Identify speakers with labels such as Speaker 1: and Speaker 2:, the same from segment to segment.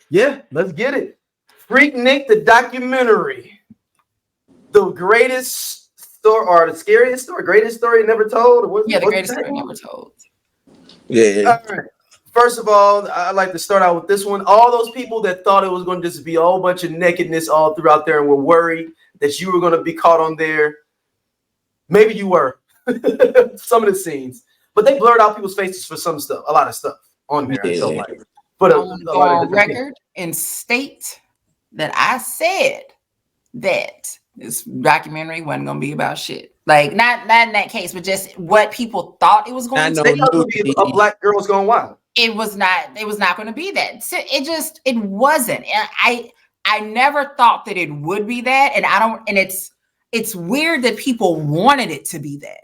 Speaker 1: Yeah, let's get it. Freaknik, the documentary. The greatest story or the scariest story, greatest story never told. Or
Speaker 2: the greatest story never told.
Speaker 3: Yeah.
Speaker 1: All right. First of all, I'd like to start out with this one. All those people that thought it was going to just be a whole bunch of nakedness all throughout there and were worried that you were going to be caught on there. Maybe you were. Some of the scenes. But they blurred out people's faces for some stuff, a lot of stuff on there.
Speaker 3: Yeah.
Speaker 1: I felt like. But
Speaker 2: I want to go on record and state that I said that this documentary wasn't going to be about shit. Like, not in that case, but just what people thought it was going to be.
Speaker 1: They thought it would be a black girl's going wild.
Speaker 2: It was not going to be that. So it wasn't. And I never thought that it would be that. And it's weird that people wanted it to be that.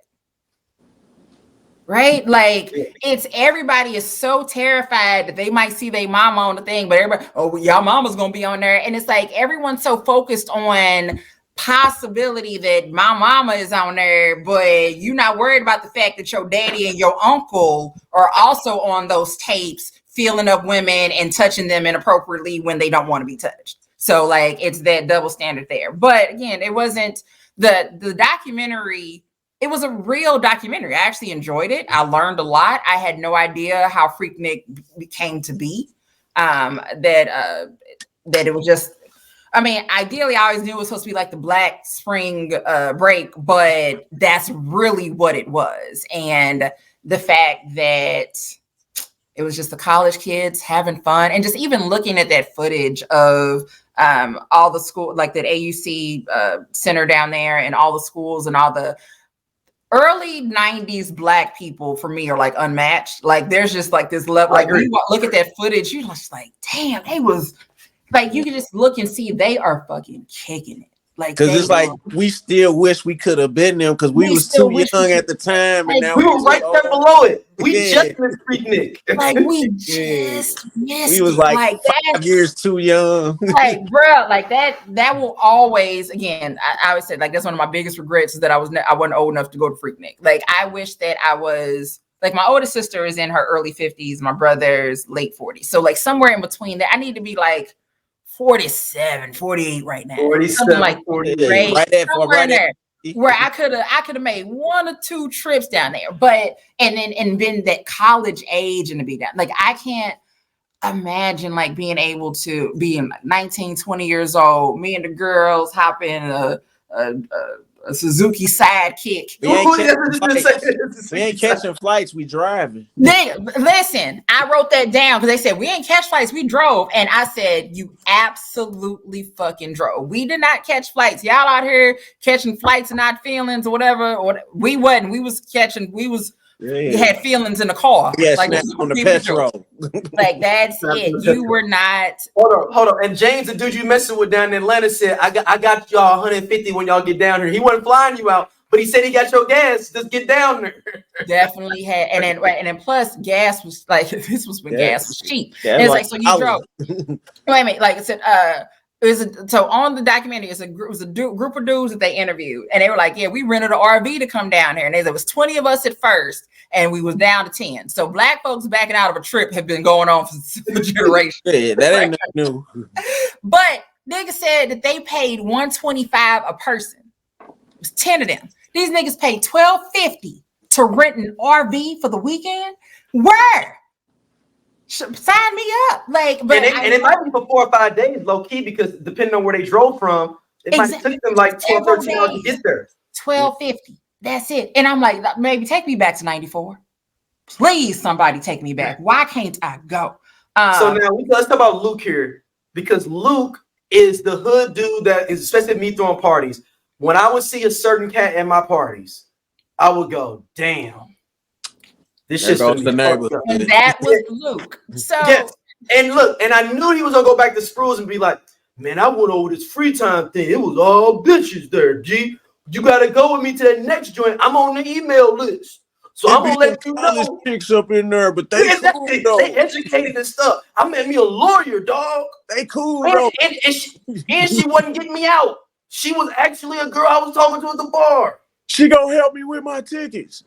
Speaker 2: Right? Like, it's everybody is so terrified that they might see their mama on the thing, but everybody, oh, y'all mama's gonna be on there. And it's like everyone's so focused on possibility that my mama is on there, but you're not worried about the fact that your daddy and your uncle are also on those tapes, feeling up women and touching them inappropriately when they don't want to be touched. So like it's that double standard there. But again, it wasn't the documentary. It was a real documentary. I actually enjoyed it. I learned a lot. I had no idea how Freaknik came to be. That it was just, I mean, ideally, I always knew it was supposed to be like the Black Spring break, but that's really what it was. And the fact that it was just the college kids having fun, and just even looking at that footage of all the school, like that AUC center down there, and all the schools and all the early 90s Black people for me are like unmatched. Like there's just like this level, like you look at that footage, you're just like, damn, they was like, you can just look and see they are fucking kicking it. Like,
Speaker 3: because it's like we still wish we could have been them because we was too young at the time, and now
Speaker 1: we were right there below it. We just missed Freaknik.
Speaker 2: Like we just missed.
Speaker 3: We was like 5 years too young.
Speaker 2: Like, bro, like that will always. Again, I always say like that's one of my biggest regrets is that I wasn't old enough to go to Freaknik. Like I wish that I was. Like my oldest sister is in her early 50s, my brother's late 40s. So like somewhere in between that, I need to be like 47, 48 right now.
Speaker 1: 47,
Speaker 2: like
Speaker 1: 48.
Speaker 3: Right
Speaker 2: there. Where I could have made 1 or 2 trips down there. But and been that college age and to be down. Like I can't imagine like being able to be in like 19, 20 years old, me and the girls hop in a Suzuki Sidekick.
Speaker 3: We ain't catching flights, we driving.
Speaker 2: Listen, I wrote that down because they said we ain't catch flights, we drove. And I said, you absolutely fucking drove. We did not catch flights. Y'all out here catching flights and not feelings or whatever. We wasn't. We was catching, we had feelings in the car.
Speaker 3: Yeah,
Speaker 2: like
Speaker 3: on the petrol.
Speaker 2: Like that's it. You were not.
Speaker 1: Hold on. And James, the dude you messing with down in Atlanta, said, I got y'all 150 when y'all get down here. He wasn't flying you out, but he said he got your gas. Just get down there.
Speaker 2: Definitely had, and then plus gas was like this was when gas was cheap. And it's like so you drove. Wait a minute, like I said, so on the documentary, it was a group of dudes that they interviewed, and they were like, "Yeah, we rented an RV to come down here." And there was 20 of us at first, and we was down to 10. So Black folks backing out of a trip have been going on for generations.
Speaker 3: Yeah, that ain't new.
Speaker 2: But niggas said that they paid $125 a person. It was 10 of them. These niggas paid $1,250 to rent an RV for the weekend. Where? Sign me up, like, but it
Speaker 1: might be for 4 or 5 days, low key, because depending on where they drove from, it might take them like 12, 13 hours to get there.
Speaker 2: $1,250. That's it. And I'm like, maybe take me back to 94. Please, somebody take me back. Why can't I go?
Speaker 1: So now let's talk about Luke here, because Luke is the hood dude that is, especially me throwing parties. When I would see a certain cat at my parties, I would go, damn. This shit's
Speaker 3: the neighborhood.
Speaker 2: And that was Luke. So
Speaker 1: yes. And look, and I knew he was gonna go back to Spruce and be like, man, I went over this free time thing. It was all bitches there, G. You gotta go with me to that next joint. I'm on the email list. So I'm gonna let you know.
Speaker 3: Chicks up in there, but they cool,
Speaker 1: they educated and stuff. I met me a lawyer, dog.
Speaker 3: They cool,
Speaker 1: and she wasn't getting me out. She was actually a girl I was talking to at the bar.
Speaker 3: She gonna help me with my tickets.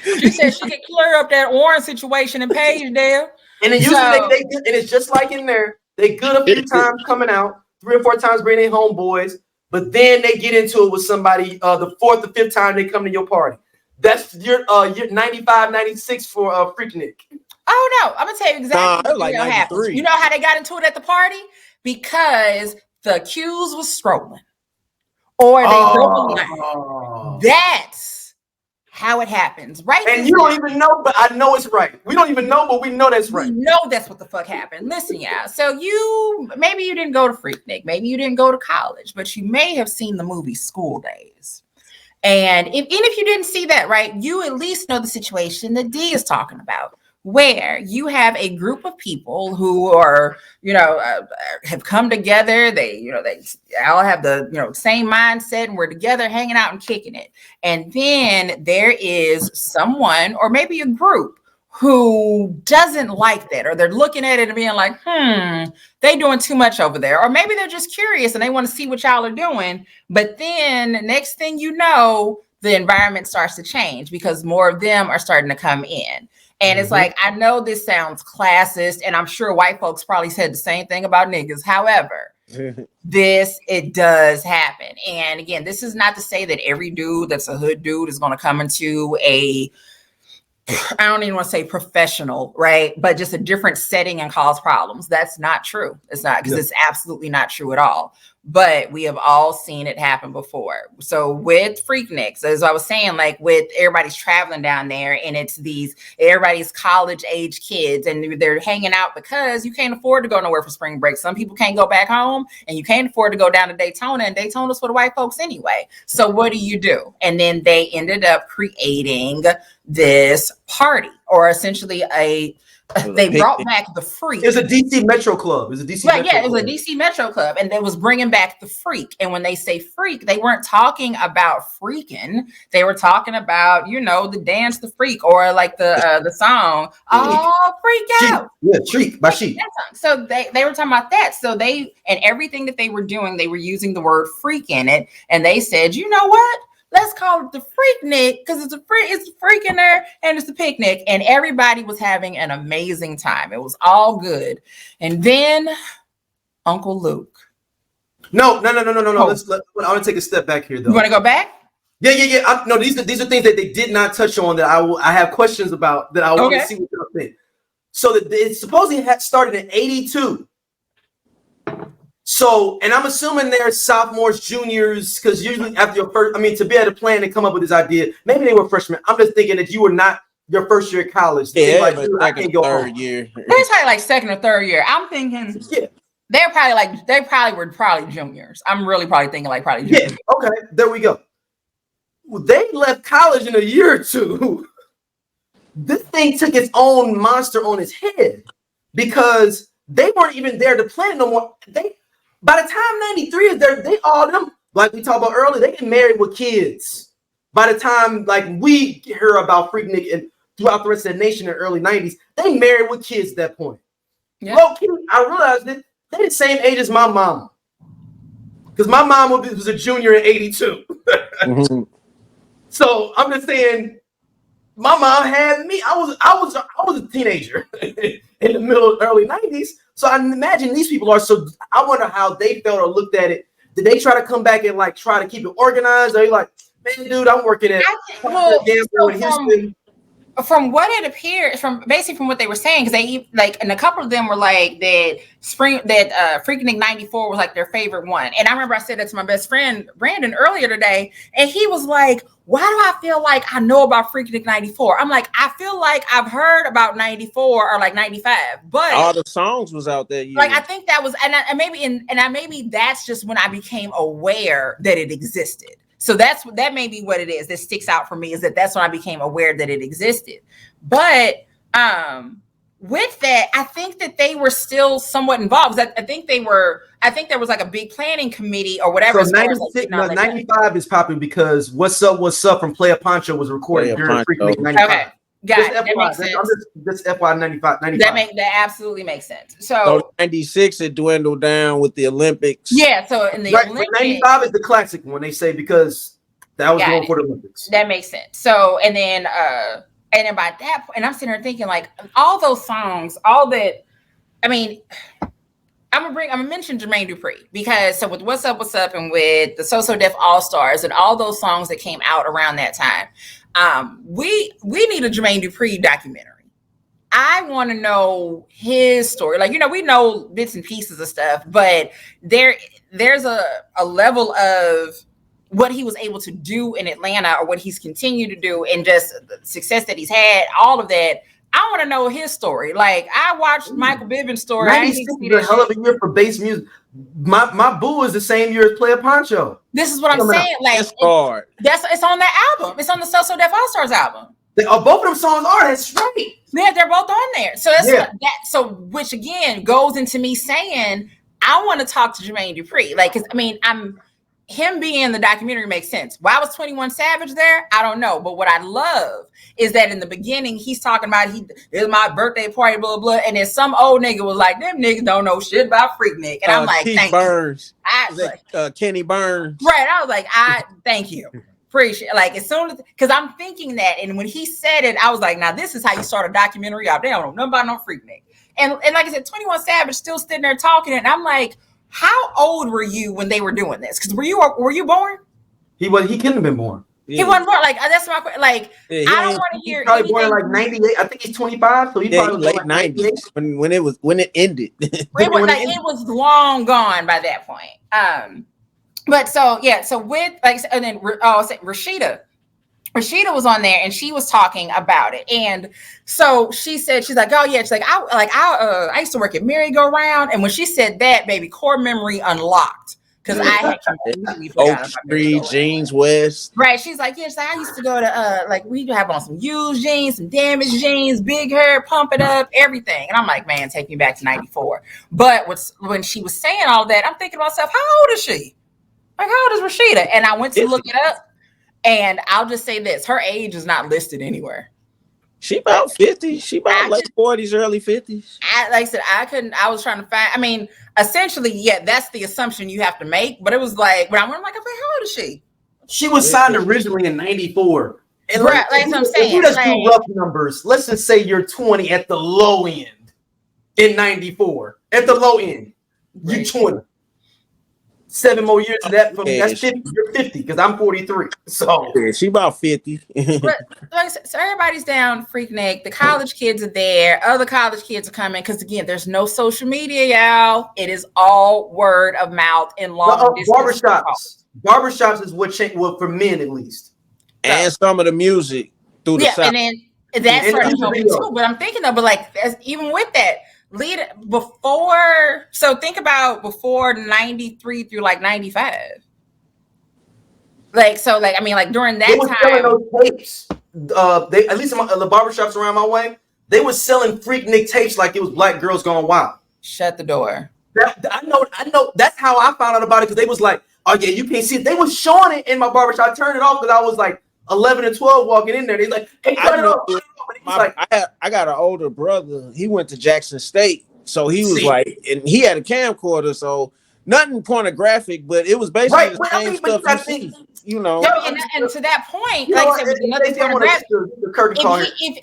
Speaker 2: She said she could clear up that Warren situation in Pagedale.
Speaker 1: And then usually they and it's just like in there. They good a few times coming out, 3 or 4 times bringing their homeboys, but then they get into it with somebody the 4th or 5th time they come to your party. That's your 95, 96 for Freaknik.
Speaker 2: Oh no, I'm gonna tell you exactly what happened. You know how they got into it at the party? Because the accused was strolling. Or they broke a line. That's how it happens, right?
Speaker 1: And you don't even know, but I know it's right. We don't even know, but we know that's right.
Speaker 2: We know that's what the fuck happened. Listen, y'all. So maybe you didn't go to Freaknik, maybe you didn't go to college, but you may have seen the movie School Days. And even if you didn't see that, right, you at least know the situation that D is talking about, where you have a group of people who are, have come together. They all have the, same mindset, and we're together hanging out and kicking it. And then there is someone, or maybe a group, who doesn't like that, or they're looking at it and being like, they doing too much over there. Or maybe they're just curious and they want to see what y'all are doing. But then next thing you know, the environment starts to change because more of them are starting to come in. And it's like, I know this sounds classist, and I'm sure white folks probably said the same thing about niggas. However, it does happen. And again, this is not to say that every dude that's a hood dude is going to come into I don't even want to say professional, right? But just a different setting and cause problems. That's not true. It's not, because it's absolutely not true at all. But we have all seen it happen before. So with Freakniks, as I was saying, like with everybody's traveling down there, and it's everybody's college age kids, and they're hanging out because you can't afford to go nowhere for spring break. Some people can't go back home, and you can't afford to go down to Daytona, and Daytona's for the white folks anyway. So what do? And then they ended up creating this party, or essentially they brought back the freak.
Speaker 1: It was a DC Metro Club. It was a DC Metro Club.
Speaker 2: It was a DC Metro Club, and they was bringing back the freak. And when they say freak, they weren't talking about freaking. They were talking about, the dance, the freak, or like the song, "Oh, Freak Out."
Speaker 1: Yeah, Shriek by Sheep.
Speaker 2: So they were talking about that. So and everything that they were doing, they were using the word freak in it. And they said, you know what? Let's call it the Freaknik, because it's a freak in there, and it's a picnic. And everybody was having an amazing time. It was all good. And then Uncle Luke.
Speaker 1: No. I want to take a step back here, though.
Speaker 2: You want to go back?
Speaker 1: Yeah. No, these are things that they did not touch on that I have questions about, that I want to see what y'all think. So it supposedly had started in 82. So, and I'm assuming they're sophomores, juniors, because usually after your first, to be able to plan and come up with this idea, maybe they were freshmen. I'm just thinking that you were not your first year of college.
Speaker 3: Yeah,
Speaker 1: like,
Speaker 3: I can't go third year.
Speaker 2: They're probably like second or third year. I'm thinking, they probably were juniors. I'm really probably thinking like probably juniors.
Speaker 1: Yeah, okay, there we go. Well, they left college in a year or two. This thing took its own monster on its head because they weren't even there to plan no more. By the time 93 is there, they all them, like we talked about earlier, they get married with kids. By the time like we hear about Freaknik and throughout the rest of the nation in the early 90s, they married with kids at that point. Yeah. Low key, I realized that they're the same age as my mama. Because my mom was a junior in 82. So I'm just saying, my mom had me. I was a teenager in the early 90s. So I imagine these people are. So I wonder how they felt or looked at it. Did they try to come back and like try to keep it organized? Are you like, man, dude, I'm working at Houston.
Speaker 2: From what it appeared, from what they were saying, because they and a couple of them were like that Freaknik 94 was like their favorite one. And I remember I said that to my best friend Brandon earlier today, and he was like, why do I feel like I know about Freaknik 94? I'm like, I feel like I've heard about 94 or like 95, but
Speaker 3: all the songs was out there.
Speaker 2: Like I think that was, and maybe that's just when I became aware that it existed. So that may be what it is that sticks out for me, is that's when I became aware that it existed. But with that, I think that they were still somewhat involved. I think there was like a big planning committee or whatever.
Speaker 1: So 95 is popping because What's Up from Playa Poncho was recorded during Freaknik 95. Okay.
Speaker 2: Got it. That makes sense.
Speaker 1: Just FY 95.
Speaker 2: That absolutely makes sense. So
Speaker 3: 96 it dwindled down with the Olympics.
Speaker 2: Yeah. So in the Olympics,
Speaker 1: 95 is the classic one, they say, because That was going for the Olympics.
Speaker 2: That makes sense. So, and then by that point, and I'm sitting there thinking, like, all those songs, all that, I mean, I'm gonna mention Jermaine Dupri, because so with What's Up, and with the So Def All Stars and all those songs that came out around that time, we need a Jermaine Dupri documentary. I want to know his story. Like, we know bits and pieces of stuff, but there's a level of what he was able to do in Atlanta, or what he's continued to do, and just the success that he's had, all of that. I want to know his story. Like, I watched Michael Bivins' story.
Speaker 1: 96 is a hell of a year for bass music. My boo is the same year as Player Poncho.
Speaker 2: This is what I'm saying. Like,
Speaker 3: it's hard.
Speaker 2: It's on that album. It's on the So Def All Stars album.
Speaker 1: Both of them songs are. That's right.
Speaker 2: Yeah, they're both on there. So so which again goes into me saying I want to talk to Jermaine Dupri. Like, because him being in the documentary makes sense. Why was 21 Savage there? I don't know. But what I love is that in the beginning, he's talking about, it's my birthday party, blah, blah, blah. And then some old nigga was like, them niggas don't know shit about Freaknik. And I'm like,
Speaker 3: Keith Burns. Kenny Burns.
Speaker 2: Right. I was like, thank you. Appreciate, like, as soon as, because I'm thinking that, and when he said it, I was like, now this is how you start a documentary out. They don't know nothing about no Freaknik. And like I said, 21 Savage still sitting there talking, and I'm like, how old were you when they were doing this? Because were you born?
Speaker 1: He couldn't have been born.
Speaker 2: Yeah. He wasn't born. Like, that's my question. Like, I don't want to hear.
Speaker 1: He's probably born in like 98. I think he's 25. So he probably was
Speaker 3: late
Speaker 1: like 90s
Speaker 3: when it ended.
Speaker 2: It was long gone by that point. But so with, like, and then Rashida was on there, and she was talking about it. And so she said, she's like, oh yeah, she's like, I used to work at Merry-Go-Round, and when she said that, baby, core memory unlocked, because I had completely forgotten about
Speaker 3: Merry-Go-Round. Jeans West.
Speaker 2: Right. She's like, yes, I used to go to like, we have on some used jeans, some damaged jeans, big hair, pump it up, everything. And I'm like, man, take me back to 94. But when she was saying all that, I'm thinking to myself, how old is she? Like, how old is Rashida? And I went to look it up, and I'll just say this: her age is not listed anywhere.
Speaker 3: She about 50. She about late 40s, early 50s.
Speaker 2: Like I said, I was trying to find. I mean, essentially, yeah, that's the assumption you have to make. But it was like, when I went, I'm like, how old is she?
Speaker 1: She was signed originally in 94. And
Speaker 2: right, like what I'm saying.
Speaker 1: If you just do rough numbers, let's just say you're 20 at the low end in 94. At the low end, you're 20. 7 more years of that. That's 50. You're 50 because I'm 43. So
Speaker 3: yeah, she about 50.
Speaker 2: But like I said, so everybody's down Freaknik. The college kids are there. Other college kids are coming because again, there's no social media, y'all. It is all word of mouth in long distance.
Speaker 1: Barbershops is what changed. Well, for men at least,
Speaker 3: and some of the music through the South.
Speaker 2: And then that started helping too. But I'm thinking though, but like even with that. Think about before 93 through like 95. During that
Speaker 1: they were
Speaker 2: time,
Speaker 1: selling those tapes. They at least the barbershops around my way, they were selling Freaknik tapes like it was Black Girls Gone Wild.
Speaker 2: Shut the door.
Speaker 1: I know. That's how I found out about it because they was like, oh yeah, you can't see it. They was showing it in my barbershop. I turned it off because I was like 11 and 12 walking in there. They like, hey, turn it off.
Speaker 3: I got an older brother. He went to Jackson State, so he was and he had a camcorder, so nothing pornographic, but it was basically the same stuff you see. You know,
Speaker 2: and to that point, like I said, nothing pornographic.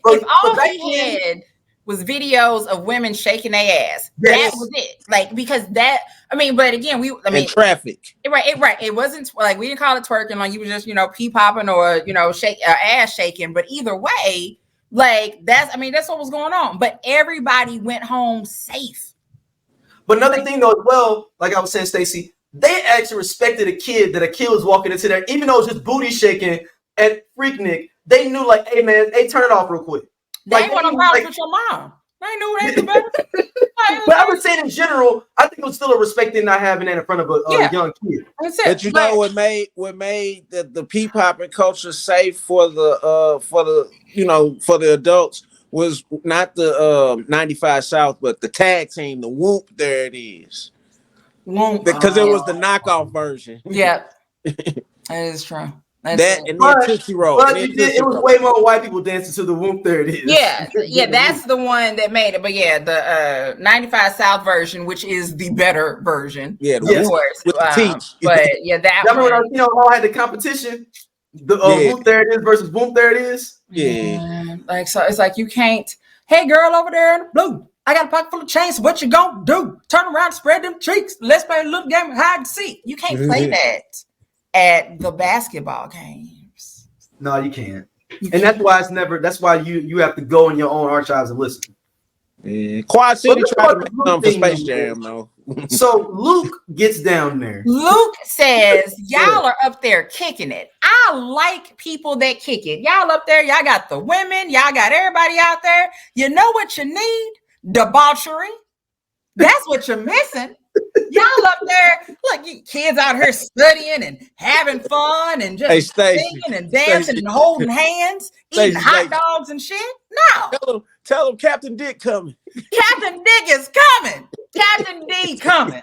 Speaker 2: If all he had was videos of women shaking their ass, that was it. Like because that, but again,
Speaker 3: traffic.
Speaker 2: Right. It wasn't like we didn't call it twerking. Like you were just pee popping or shake ass shaking. But either way. Like that's what was going on, but everybody went home safe.
Speaker 1: But another thing though, as well, like I was saying, Stacey, they actually respected a kid was walking into there, even though it was just booty shaking at Freaknik. They knew, like, hey man, turn it off real quick.
Speaker 2: They ain't want to problem with your mom. They knew anything better.
Speaker 1: But I would say in general, I think it was still a respect in not having that in front of a young kid.
Speaker 3: But you know what made the pee popping culture safe for the adults was not the 95 South, but the tag team, the Whoop. There it is. Whoop. Because it was the knockoff version.
Speaker 2: Yeah, that is true.
Speaker 3: And then Tootsie Roll.
Speaker 1: But it was way more white people dancing to the Whoop. There it is.
Speaker 2: Yeah, that's the one that made it. But yeah, the 95 South version, which is the better version.
Speaker 3: Yeah,
Speaker 2: of course.
Speaker 3: With the teach.
Speaker 2: But yeah, that
Speaker 1: one. Remember when I had the competition? The Whoop There It Is versus Whoop There It Is.
Speaker 2: Yeah. Like, so it's like you can't, hey girl over there in the blue, I got a pocket full of chains. What you gonna do? Turn around, spread them cheeks. Let's play a little game of hide and seek. You can't play that at the basketball games.
Speaker 1: No, you can't. And that's why it's never. That's why you have to go in your own archives and listen.
Speaker 3: Yeah. Quad City tried to make something for Space Jam, though.
Speaker 1: So Luke gets down there.
Speaker 2: Luke says, y'all are up there kicking it. I like people that kick it. Y'all up there, y'all got the women, y'all got everybody out there. You know what you need? Debauchery. That's what you're missing. Y'all up there, look, you kids out here studying and having fun and just singing and dancing and holding hands, eating hot dogs and shit. No.
Speaker 3: Tell them Captain Dick coming.
Speaker 2: Captain Dick is coming. Captain D coming.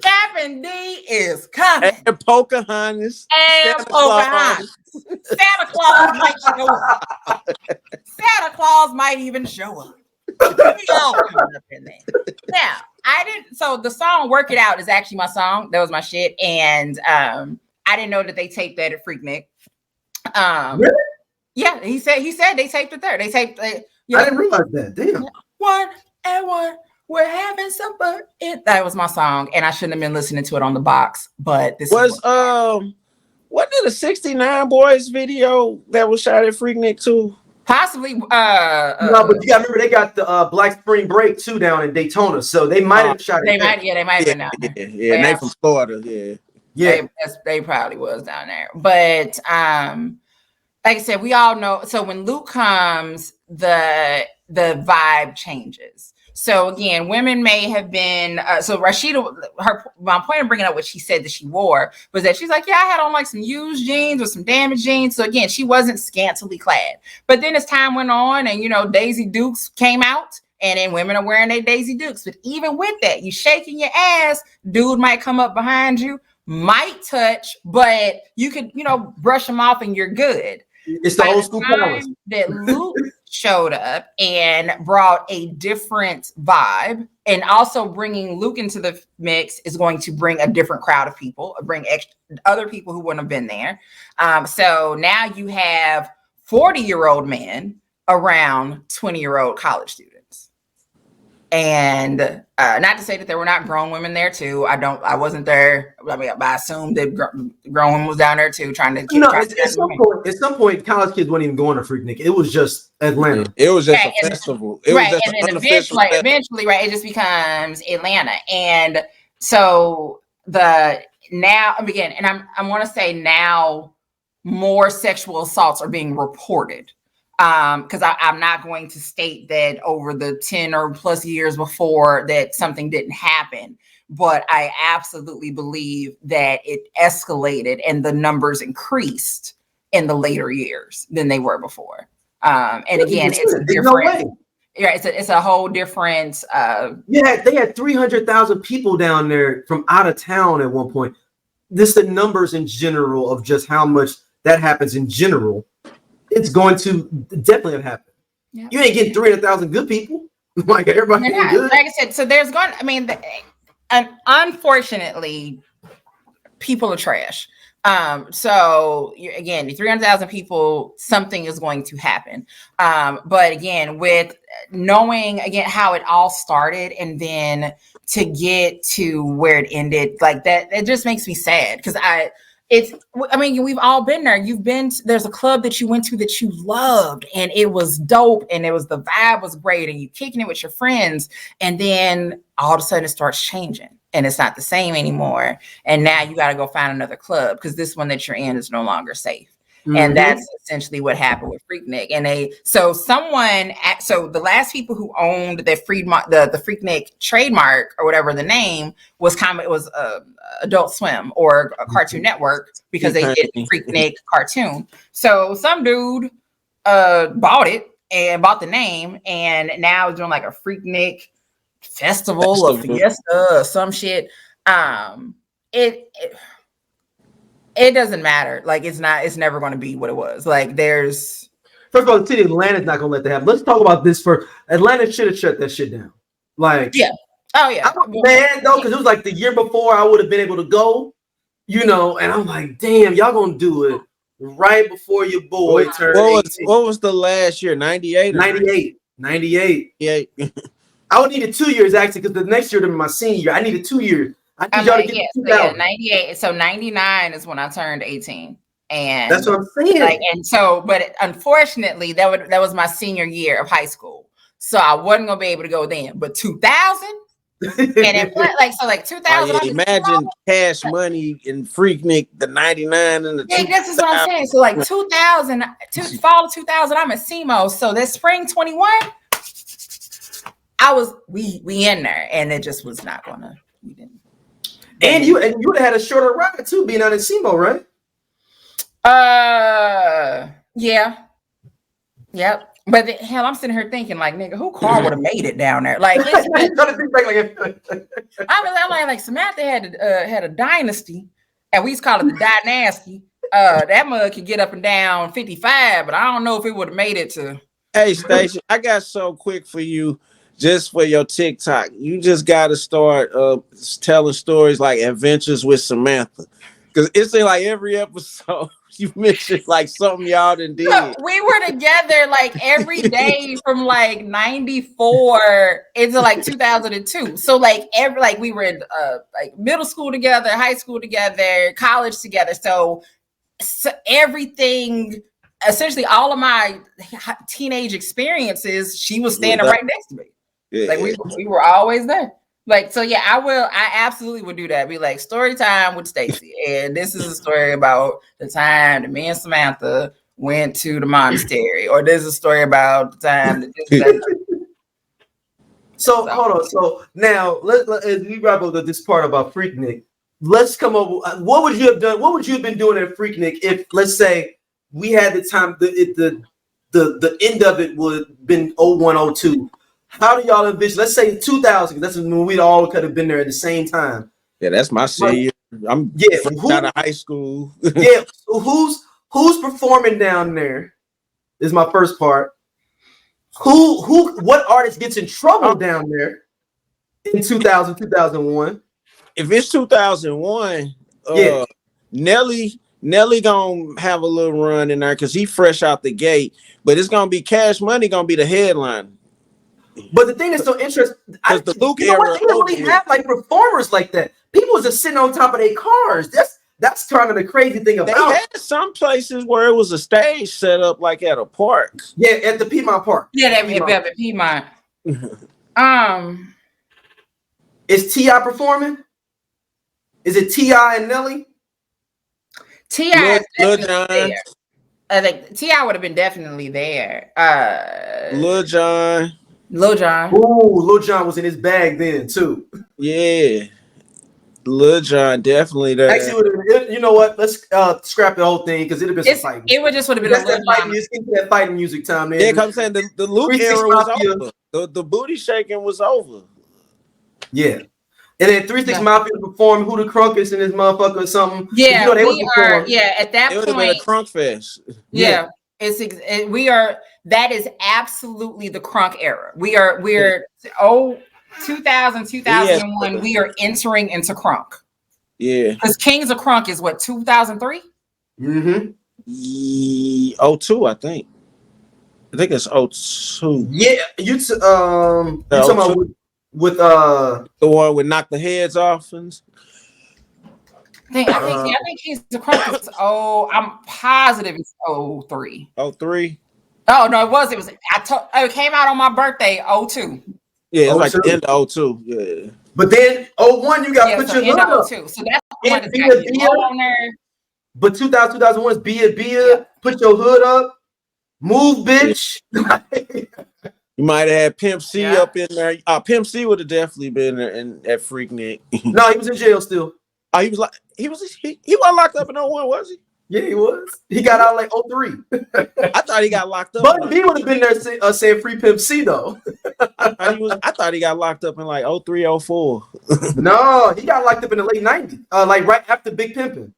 Speaker 2: Captain D is coming.
Speaker 3: And Pocahontas.
Speaker 2: And Pocahontas. Santa Claus might show up. Santa Claus might even show up. We all coming up in there. Now, I didn't. So the song "Work It Out" is actually my song. That was my shit, and I didn't know that they taped that at Freaknik.
Speaker 1: Really?
Speaker 2: Yeah, he said they taped it there. They taped.
Speaker 1: Yeah. I didn't realize that. Damn.
Speaker 2: 1 and 1. We're having some fun. That was my song, and I shouldn't have been listening to it on the box. But this
Speaker 3: wasn't it a 69 Boys video that was shot at Freaknik too?
Speaker 2: Possibly.
Speaker 1: No, but you gotta remember they got the Black Spring Break too down in Daytona, so they might have shot it.
Speaker 2: They might have been down there.
Speaker 3: Yeah, they from Florida.
Speaker 1: Yeah.
Speaker 2: They probably was down there. But like I said, we all know. So when Luke comes, the vibe changes. So again, women may have been. So Rashida, my point of bringing up what she said that she wore was that she's like, yeah, I had on like some used jeans or some damaged jeans. So again, she wasn't scantily clad. But then as time went on, and Daisy Dukes came out, and then women are wearing their Daisy Dukes. But even with that, you shaking your ass, dude might come up behind you, might touch, but you could, brush them off and you're good.
Speaker 1: It's the old school powers.
Speaker 2: That Luke showed up and brought a different vibe, and also bringing Luke into the mix is going to bring a different crowd of people, bring other people who wouldn't have been there. So now you have 40-year-old men around 20-year-old college students. And not to say that there were not grown women there too. I wasn't there. I mean, I assumed that grown women was down there too, trying to.
Speaker 1: At some point, college kids weren't even going to Freaknik. It was just Atlanta.
Speaker 3: It was just a festival. It was just
Speaker 2: and then eventually, right, it just becomes Atlanta. And so I want to say now more sexual assaults are being reported. Because I'm not going to state that over the 10 or plus years before that something didn't happen, but I absolutely believe that it escalated and the numbers increased in the later years than they were before. And again, it's a different. Yeah, it's a whole different.
Speaker 1: They had 300,000 people down there from out of town at one point. This the numbers in general of just how much that happens in general. It's going to definitely have happened. Yeah. You ain't getting 300,000 good people. Like everybody good.
Speaker 2: Like I said, so there's going. I mean, unfortunately, people are trash. So again, 300,000 people, something is going to happen. But again, with knowing again how it all started, and then to get to where it ended, like that, it just makes me sad because we've all been there. There's a club that you went to that you loved and it was dope and the vibe was great and you kicking it with your friends. And then all of a sudden it starts changing and it's not the same anymore. And now you got to go find another club because this one that you're in is no longer safe. Mm-hmm. And that's essentially what happened with Freaknik. And so the last people who owned the Freaknik trademark or whatever the name was Adult Swim or a Cartoon Network because they did Freaknik cartoon. So some dude bought it and bought the name and now is doing like a Freaknik festival or fiesta or some shit. It doesn't matter. Like it's never going to be what it was. Like first
Speaker 1: of all, the city of Atlanta's not going to let that happen. Let's talk about this first. Atlanta should have shut that shit down. Like,
Speaker 2: yeah. Oh yeah.
Speaker 1: I'm mad though, because it was like the year before I would have been able to go, and I'm like, damn, y'all gonna do it right before your boy turned 18.
Speaker 3: What was the last year? 98 or
Speaker 1: 98. 98.
Speaker 3: Yeah.
Speaker 1: I would need it 2 years actually, because the next year to be my senior year. I needed 2 years. I need y'all to get 2000.
Speaker 2: 98. So 99 is when I turned 18. And
Speaker 1: that's what I'm saying.
Speaker 2: Like, and so, but unfortunately, that was my senior year of high school. So I wasn't gonna be able to go then. But 2000, and it like 2000.
Speaker 3: Imagine Cash Money and Freaknik, the 99 and the.
Speaker 2: Yeah, this is what I'm saying. So like 2000, fall of 2000, I'm at SEMO. So that spring 21, we in there, and it just was not gonna. We didn't.
Speaker 1: And you would have had a shorter ride too, being out in SEMO, right?
Speaker 2: Yeah. Yep. But hell, I'm sitting here thinking, like, nigga, who car would have made it down there? Like, I'm like Samantha had a dynasty, and we used to call it the dynasty. That mug could get up and down 55, but I don't know if it would have made it to.
Speaker 3: Hey, Station, I got so quick for you, just for your TikTok. You just got to start telling stories like Adventures with Samantha, because it's like every episode. You mentioned like something y'all done did.
Speaker 2: Look, we were together like every day from like 94 into like 2002. So like we were in like middle school together, high school together, college together. So everything, essentially all of my teenage experiences, she was standing right next to me. Yeah. Like we were always there. Like, so yeah, I absolutely would do that. Be like, story time with Stacy. And this is a story about the time that me and Samantha went to the monastery. Or this is a story about the time that
Speaker 1: So hold on. So now as we wrap up this part about Freaknik, let's come up with, what would you have done? What would you have been doing at Freaknik if, let's say, we had the time, the end of it would have been 01, 02. How do y'all envision? Let's say 2000. That's when we all could have been there at the same time.
Speaker 3: Yeah, that's my senior. I'm out of high school.
Speaker 1: Yeah, so who's performing down there? Is my first part. What artist gets in trouble down there in 2000, 2001?
Speaker 3: If it's 2001, Nelly gonna have a little run in there because he fresh out the gate. But it's gonna be Cash Money gonna be the headline.
Speaker 1: But the thing that's so interesting,
Speaker 3: the Luke era,
Speaker 1: they don't really have like performers like that. People was just sitting on top of their cars. That's kind of the crazy thing about.
Speaker 3: They had some places where it was a stage set up like at a park.
Speaker 1: Yeah, at the Piedmont Park.
Speaker 2: Yeah, at the Piedmont.
Speaker 1: Is T.I. performing? Is it T.I. and Nelly?
Speaker 2: T.I. is definitely there. I think T.I. would have been definitely there.
Speaker 3: Lil Jon.
Speaker 1: Ooh, Lil Jon was in his bag then too.
Speaker 3: Yeah. Lil Jon definitely there.
Speaker 1: Actually, you know what? Let's scrap the whole thing because it'd have been some fighting.
Speaker 2: It would just would have been a Lil Jon.
Speaker 1: That fighting music time, man.
Speaker 3: Yeah, because I'm saying the Luke era was over. The booty shaking was over.
Speaker 1: Yeah. And then 3 6 Mafia performed Who the Crunk is in this motherfucker or something.
Speaker 2: Yeah, you know, at that point.
Speaker 3: It would have been a crunk fest.
Speaker 2: Yeah. That is absolutely the crunk era. We're 2000, 2001, we are entering into crunk.
Speaker 3: Yeah.
Speaker 2: Because Kings of Crunk is what, 2003?
Speaker 1: Mm-hmm.
Speaker 3: 02, I think. I think it's 02.
Speaker 1: Yeah, you talking about with
Speaker 3: the one with Knock the Heads Off and
Speaker 2: I think Kings of Crunk is I'm positive it's 03.
Speaker 3: 03?
Speaker 2: Oh no, it came out on my birthday, 02.
Speaker 3: Yeah, it's like the end of 02. Yeah.
Speaker 1: But then 01, you got to put your hood up. So
Speaker 2: that's the one that's on there.
Speaker 1: But 2001 is Be a put your hood up, move, bitch.
Speaker 3: You might have had Pimp C up in there. Pimp C would have definitely been there at Freaknik.
Speaker 1: No, he was in jail still.
Speaker 3: Oh, he wasn't locked up in 01, was he?
Speaker 1: Yeah, he was. He got out like 03.
Speaker 3: I thought he got locked up.
Speaker 1: But he would have been there saying Free Pimp C though.
Speaker 3: I thought he got locked up in like 03, 04.
Speaker 1: No, he got locked up in the late 90s. Like right after Big Pimpin'.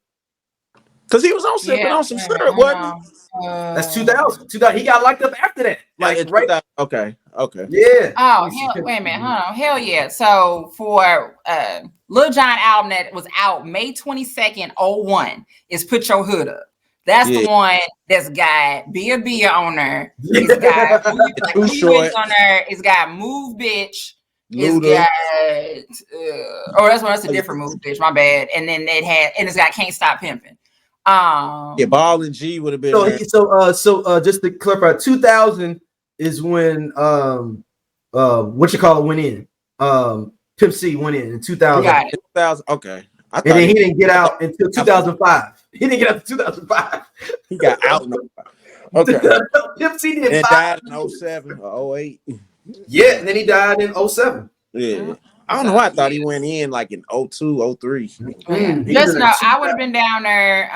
Speaker 3: Because he was on sipping on some syrup, wasn't he?
Speaker 1: That's 2000. He got locked up after that. Like right.
Speaker 3: Okay.
Speaker 1: Yeah.
Speaker 2: Oh, wait a minute. Hold on. Hell yeah. So for Lil Jon album that was out May 22nd, 01 is Put Your Hood Up. That's the one that's got Be a Bia on there. It's got
Speaker 3: Too Short
Speaker 2: on there. It's got Move Bitch.
Speaker 3: Luda.
Speaker 2: It's got that's a different Move Bitch. My bad. And then it's got Can't Stop Pimping.
Speaker 3: Ball and G would have been
Speaker 1: so just to clarify, 2000 is when what you call it went in. Pimp C went in 2000.
Speaker 3: 2000. Okay.
Speaker 1: And then he didn't get out until 2005. He didn't get out until 2005.
Speaker 3: He got out. Okay.
Speaker 1: Pimp C did.
Speaker 3: And died in 07 or 08.
Speaker 1: Yeah, and then he died in 07.
Speaker 3: Yeah. I don't know why I thought he went in like in 02, 03.
Speaker 2: Just know I would have been down there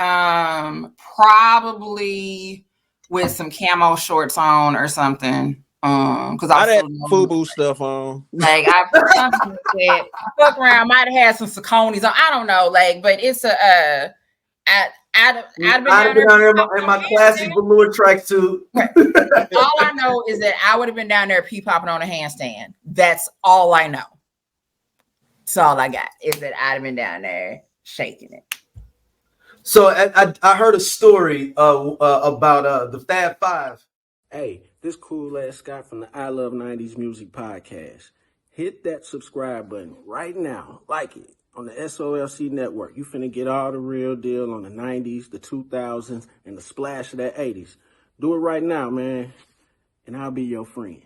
Speaker 2: probably with some camo shorts on or something. Because I
Speaker 3: had FUBU stuff on.
Speaker 2: Like I put something like that. Fuck around, might have had some Sauconys on. I don't know, like, but it's I'd been down there
Speaker 1: in my classic velour tracksuit.
Speaker 2: All I know is that I would have been down there pee-popping on a handstand. That's all I know. That's all I got is that I'd have been down there shaking it.
Speaker 1: So I heard a story about the Fab Five.
Speaker 4: Hey, this cool ass Scott from the I Love 90s Music Podcast. Hit that subscribe button right now. Like it on the SOLC Network. You finna get all the real deal on the 90s, the 2000s, and the splash of that 80s. Do it right now, man, and I'll be your friend.